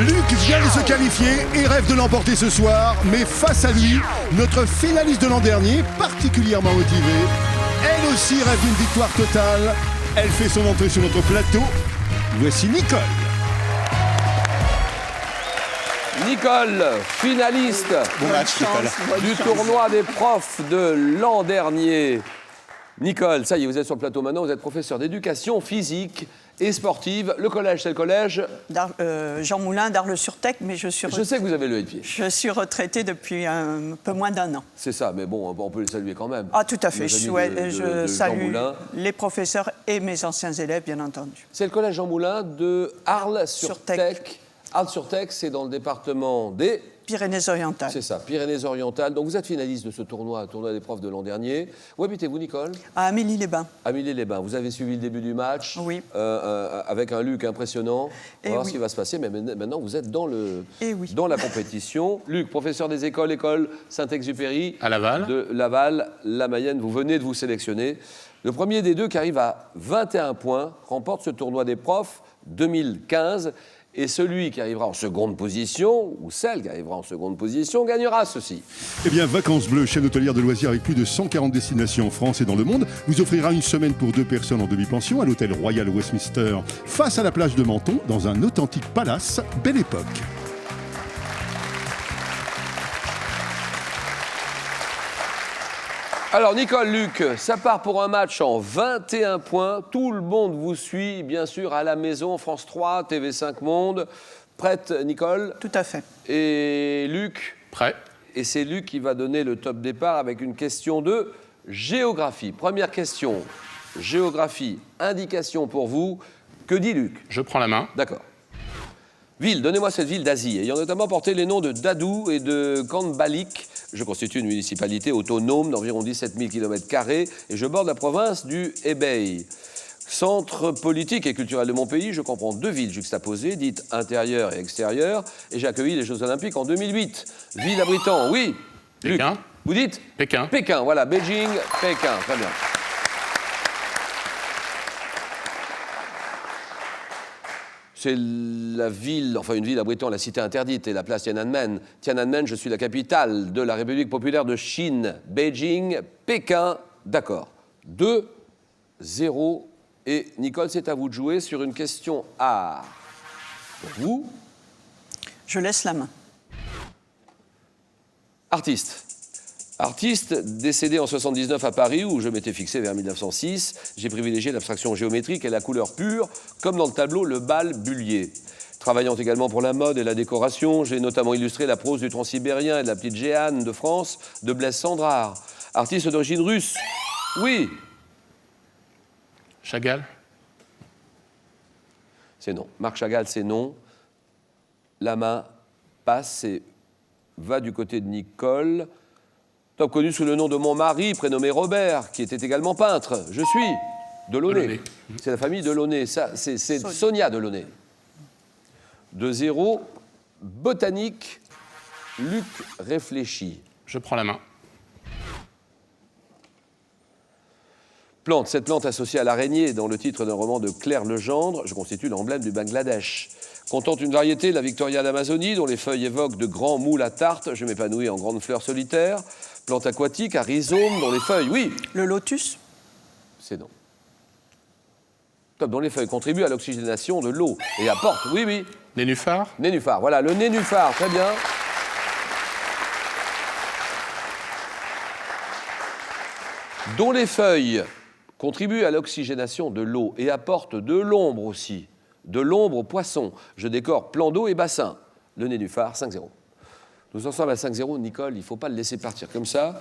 Luc vient de se qualifier et rêve de l'emporter ce soir, mais face à lui, notre finaliste de l'an dernier, particulièrement motivée, elle aussi rêve d'une victoire totale. Elle fait son entrée sur notre plateau. Voici Nicole. Nicole, finaliste du tournoi des profs de l'an dernier. Nicole, ça y est, vous êtes sur le plateau maintenant, vous êtes professeur d'éducation physique et sportive. Le collège, c'est le collège Jean Moulin d'Arles-sur-Tech, mais je sais que vous avez le pied. Je suis retraitée depuis un peu moins d'1 an. C'est ça, mais bon, on peut les saluer quand même. Ah, tout à fait. Je salue Moulin. les professeurs et mes anciens élèves, bien entendu. C'est le collège Jean Moulin de Arles-sur-Tech. Arles-sur-Tech, c'est dans le département des... Pyrénées-Orientales. C'est ça, Pyrénées-Orientales. Donc vous êtes finaliste de ce tournoi des profs de l'an dernier. Où habitez-vous, Nicole? À Amélie-les-Bains. Amélie-les-Bains. Vous avez suivi le début du match. Oui. Avec un Luc impressionnant. On va voir ce qui va se passer. Mais maintenant, vous êtes dans la compétition. Luc, professeur des écoles Saint-Exupéry. À Laval. De Laval, la Mayenne. Vous venez de vous sélectionner. Le premier des deux qui arrive à 21 points remporte ce tournoi des profs 2015. Et celui qui arrivera en seconde position, ou celle qui arrivera en seconde position, gagnera ceci. Eh bien, Vacances Bleues, chaîne hôtelière de loisirs avec plus de 140 destinations en France et dans le monde, vous offrira une semaine pour 2 personnes en demi-pension à l'hôtel Royal Westminster, face à la plage de Menton, dans un authentique palace Belle Époque. Alors, Nicole, Luc, ça part pour un match en 21 points. Tout le monde vous suit, bien sûr, à la maison, France 3, TV5 Monde. Prête, Nicole? Tout à fait. Et Luc? Prêt. Et c'est Luc qui va donner le top départ avec une question de géographie. Première question, géographie, indication pour vous. Que dit Luc? Je prends la main. D'accord. Ville, donnez-moi cette ville d'Asie, ayant notamment porté les noms de Dadou et de Kandbalik. Je constitue une municipalité autonome d'environ 17 000 km² et je borde la province du Hebei. Centre politique et culturel de mon pays, je comprends 2 villes juxtaposées, dites intérieure et extérieure, et j'ai accueilli les Jeux Olympiques en 2008. Ville abritant, oui. Pékin. Luc, vous dites? Pékin. Pékin, voilà, Beijing, Pékin, très bien. C'est la ville, enfin une ville abritant la cité interdite et la place Tiananmen. Tiananmen, je suis la capitale de la République populaire de Chine. Beijing, Pékin, d'accord. 2-0. Et Nicole, c'est à vous de jouer sur une question art. Pour vous. Je laisse la main. Artiste. Artiste décédé en 79 à Paris, où je m'étais fixé vers 1906. J'ai privilégié l'abstraction géométrique et la couleur pure, comme dans le tableau Le Bal Bullier. Travaillant également pour la mode et la décoration, j'ai notamment illustré la prose du Transsibérien et de la petite Jeanne de France de Blaise Cendrars. Artiste d'origine russe. Oui. Chagall. C'est non. Marc Chagall, c'est non. La main passe et va du côté de Nicole. Top connu sous le nom de mon mari, prénommé Robert, qui était également peintre. Je suis Delaunay. C'est la famille Delaunay. Ça, c'est Sonia Delaunay. 2-0. Botanique. Luc réfléchit. Je prends la main. Plante. Cette plante associée à l'araignée dans le titre d'un roman de Claire Legendre, je constitue l'emblème du Bangladesh. Comptant une variété, la Victoria d'Amazonie, dont les feuilles évoquent de grands moules à tarte, je m'épanouis en grandes fleurs solitaires. Plante aquatique à rhizome, dont les feuilles, oui. Le lotus? C'est non. Top, dont les feuilles contribuent à l'oxygénation de l'eau et apportent, oui, oui. Nénuphar. Nénuphar, voilà, le nénuphar, très bien. Dont les feuilles contribuent à l'oxygénation de l'eau et apportent de l'ombre aussi. De l'ombre aux poissons. Je décore plan d'eau et bassin. Le nénuphar, 5-0. Nous en sommes à 5-0, Nicole, il ne faut pas le laisser partir comme ça.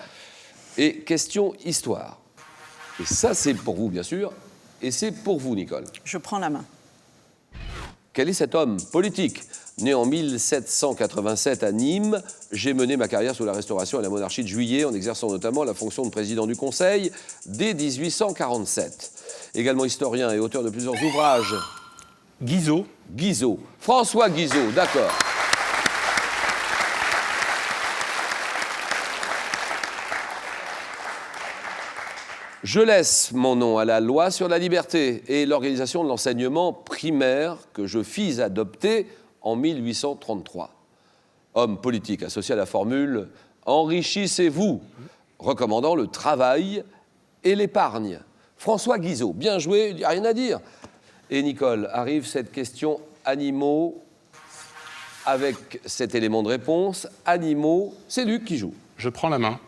Et question histoire. Et ça, c'est pour vous, bien sûr. Et c'est pour vous, Nicole. Je prends la main. Quel est cet homme politique? Né en 1787 à Nîmes, j'ai mené ma carrière sous la Restauration et la monarchie de Juillet en exerçant notamment la fonction de président du Conseil dès 1847. Également historien et auteur de plusieurs ouvrages. Guizot. Guizot. François Guizot, d'accord. Je laisse mon nom à la loi sur la liberté et l'organisation de l'enseignement primaire que je fis adopter en 1833. Homme politique associé à la formule « Enrichissez-vous », recommandant le travail et l'épargne. François Guizot, bien joué, il n'y a rien à dire. Et Nicole, arrive cette question animaux avec cet élément de réponse. Animaux, c'est Luc qui joue. Je prends la main.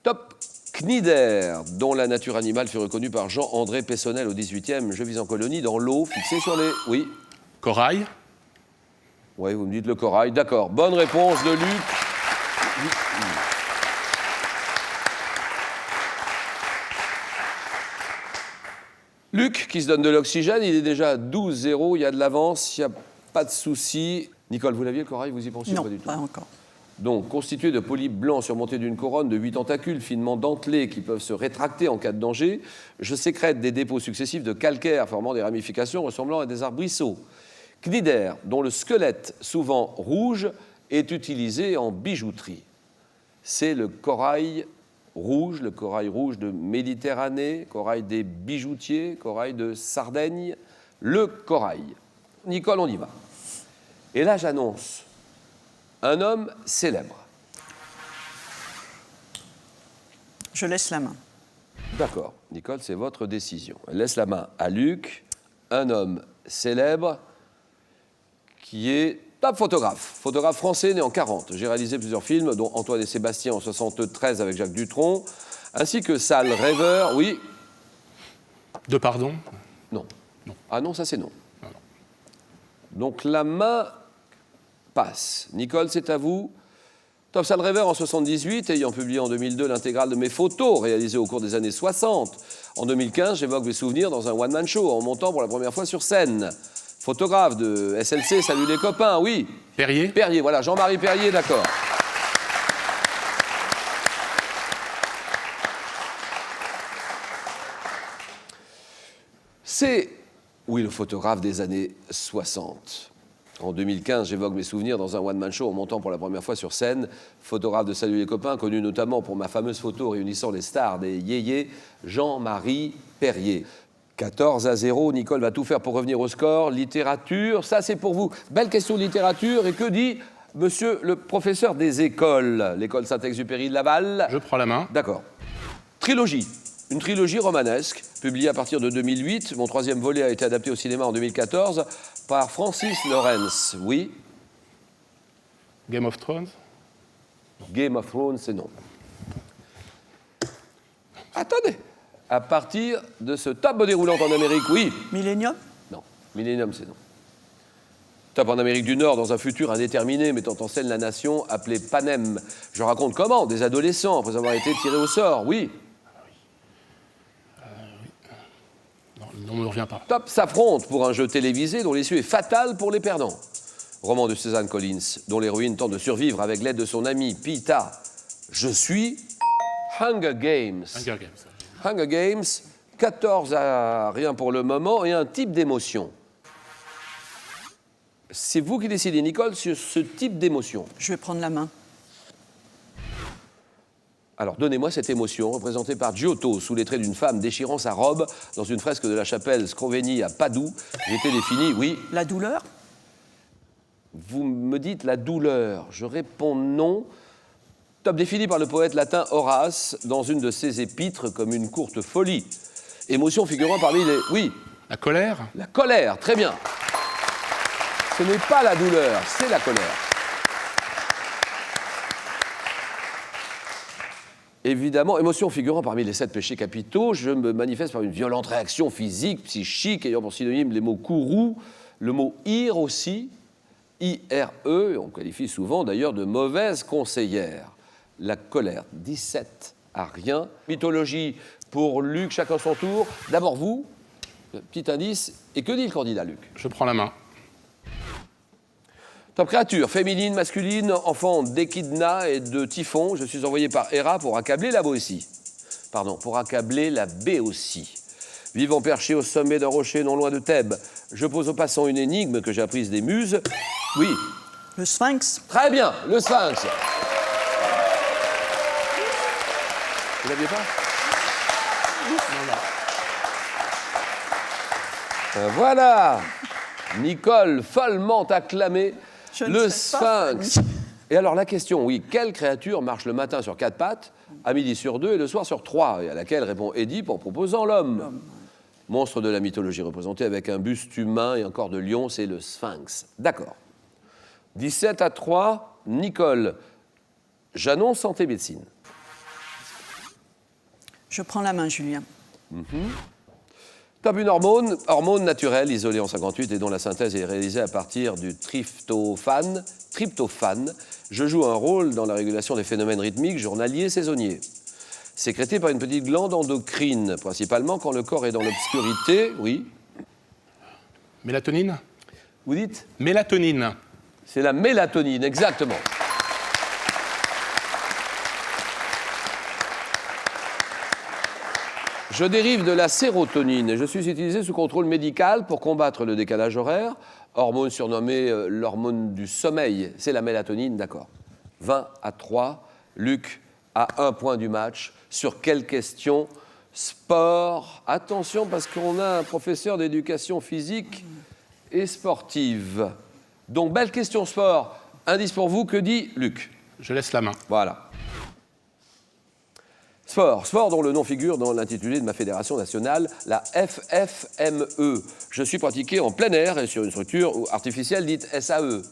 Top Cnidaire, dont la nature animale fut reconnue par Jean-André Peyssonnel au XVIIIe. Je vis en colonie dans l'eau, fixée sur les... Oui. Corail. Oui, vous me dites le corail. D'accord. Bonne réponse de Luc. Luc, qui se donne de l'oxygène, il est déjà à 12-0. Il y a de l'avance, il n'y a pas de souci. Nicole, vous l'aviez le corail, vous y pensiez? Non, pas du tout. pas encore. Donc, constitué de polypes blancs surmontés d'une couronne de 8 tentacules finement dentelés qui peuvent se rétracter en cas de danger, je sécrète des dépôts successifs de calcaire formant des ramifications ressemblant à des arbrisseaux. Cnidaire, dont le squelette, souvent rouge, est utilisé en bijouterie. C'est le corail rouge de Méditerranée, corail des bijoutiers, corail de Sardaigne, le corail. Nicole, on y va. Et là, j'annonce un homme célèbre. Je laisse la main. D'accord, Nicole, c'est votre décision. Elle laisse la main à Luc, un homme célèbre qui est un photographe français né en 40. J'ai réalisé plusieurs films, dont Antoine et Sébastien en 73 avec Jacques Dutronc, ainsi que Sale Rêveur, oui. Pardon. Non. Non. Ah non, ça c'est non. Non, non. Donc la main passe. Nicole, c'est à vous. Top Sale Rêveur en 78, ayant publié en 2002 l'intégrale de mes photos réalisées au cours des années 60. En 2015, j'évoque mes souvenirs dans un one-man show en montant pour la première fois sur scène. Photographe de SLC, Salut les copains, oui. Perrier. Perrier, voilà, Jean-Marie Perrier, d'accord. C'est, oui, le photographe des années 60. En 2015, j'évoque mes souvenirs dans un one-man show en montant pour la première fois sur scène. Photographe de Salut les copains, connu notamment pour ma fameuse photo réunissant les stars des yéyés, Jean-Marie Perrier. 14-0, Nicole va tout faire pour revenir au score. Littérature, ça c'est pour vous. Belle question de littérature. Et que dit monsieur le professeur des écoles? L'école Saint-Exupéry de Laval. Je prends la main. D'accord. Trilogie. Une trilogie romanesque, publiée à partir de 2008. Mon troisième volet a été adapté au cinéma en 2014 par Francis Lawrence. Oui. Game of Thrones. Game of Thrones, c'est non. Attendez. À partir de ce top body roulante en Amérique, oui. Millennium? Non. Millennium, c'est non. Top en Amérique du Nord, dans un futur indéterminé, mettant en scène la nation appelée Panem. Je raconte comment des adolescents, après avoir été tirés au sort, oui. Non, le nom ne me revient pas. Top s'affronte pour un jeu télévisé dont l'issue est fatale pour les perdants. Roman de Suzanne Collins, dont l'héroïne tente de survivre avec l'aide de son ami Pita. Je suis Hunger Games. Hunger Games. Hunger Games, 14-0 pour le moment, et un type d'émotion. C'est vous qui décidez, Nicole, sur ce type d'émotion. Je vais prendre la main. Alors, donnez-moi cette émotion, représentée par Giotto, sous les traits d'une femme déchirant sa robe, dans une fresque de la chapelle Scrovegni à Padoue. J'ai été définie, oui. La douleur? Vous me dites la douleur. Je réponds non. Top défini par le poète latin Horace dans une de ses épîtres comme une courte folie. Émotion figurant parmi les... Oui. La colère. La colère, très bien. Ce n'est pas la douleur, c'est la colère. Évidemment, émotion figurant parmi les 7 péchés capitaux, je me manifeste par une violente réaction physique, psychique, ayant pour synonyme les mots courroux, le mot ire aussi, I-R-E, on qualifie souvent d'ailleurs de mauvaise conseillère. La colère, 17-0. Mythologie pour Luc, chacun son tour. D'abord vous, petit indice. Et que dit le candidat, Luc? Je prends la main. Top créature, féminine, masculine, enfant d'Échidna et de Typhon. Je suis envoyé par Héra pour accabler la Béotie. Pour accabler la Béotie. Vivant perché au sommet d'un rocher non loin de Thèbes, je pose aux passants une énigme que j'ai apprise des muses. Oui. Le Sphinx? Très bien, le Sphinx. Vous l'aviez pas? Voilà. Nicole, follement acclamée. Je ne Le sais pas, Sphinx. Et alors la question, oui, quelle créature marche le matin sur 4 pattes, à midi sur 2 et le soir sur 3, et à laquelle répond Édipe en proposant l'homme. Monstre de la mythologie représenté avec un buste humain et un corps de lion, c'est le Sphinx. D'accord. 17-3, Nicole. J'annonce santé médecine. Je prends la main, Julien. Top une hormone naturelle isolée en 58 et dont la synthèse est réalisée à partir du tryptophane. Je joue un rôle dans la régulation des phénomènes rythmiques journaliers saisonniers. Sécrété par une petite glande endocrine, principalement quand le corps est dans l'obscurité. Oui. Mélatonine? Vous dites? Mélatonine. C'est la mélatonine, exactement. Je dérive de la sérotonine et je suis utilisé sous contrôle médical pour combattre le décalage horaire. Hormone surnommée l'hormone du sommeil, c'est la mélatonine, d'accord. 20-3, Luc à 1 point du match. Sur quelle question? Sport. Attention parce qu'on a un professeur d'éducation physique et sportive. Donc, belle question sport. Indice pour vous, que dit Luc? Je laisse la main. Voilà. Sport dont le nom figure dans l'intitulé de ma fédération nationale, la FFME. Je suis pratiqué en plein air et sur une structure artificielle dite SAE.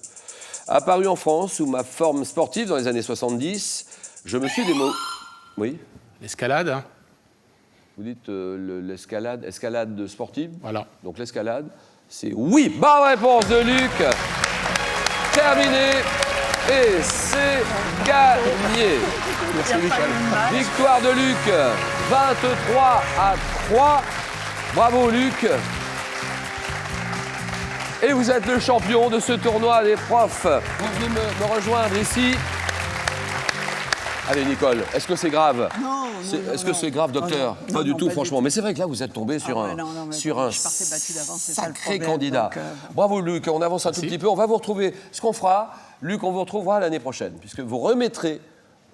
Apparu en France sous ma forme sportive dans les années 70, je me suis Oui? L'escalade? Vous dites l'escalade, escalade sportive? Voilà. Donc l'escalade, c'est oui. Bonne réponse de Luc. Terminé. Et c'est gagné. Merci, Michel. Victoire de Luc, 23-3. Bravo Luc. Et vous êtes le champion de ce tournoi des profs. Vous venez me rejoindre ici. Allez Nicole, est-ce que c'est grave? Non, Est-ce que c'est grave, docteur? Non, Pas du tout, pas franchement. du tout. Mais c'est vrai que là, vous êtes tombé sur un je partais battu d'avance, c'est ça le sacré problème, candidat. donc, Bravo Luc, on avance un tout petit peu. On va vous retrouver. Ce qu'on fera, Luc, on vous retrouvera l'année prochaine, puisque vous remettrez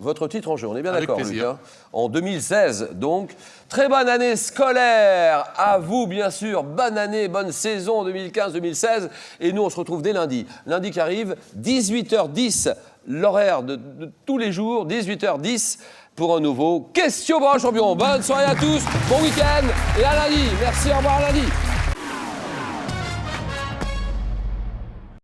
votre titre en jeu. On est bien Avec d'accord, Luc, plaisir. hein? En 2016, donc. Très bonne année scolaire à vous, bien sûr. Bonne année, bonne saison 2015-2016. Et nous, on se retrouve dès lundi. Lundi qui arrive, 18h10, l'horaire de tous les jours, 18h10, pour un nouveau Question pour un champion. Bonne soirée à tous, bon week-end et à lundi. Merci, au revoir à lundi.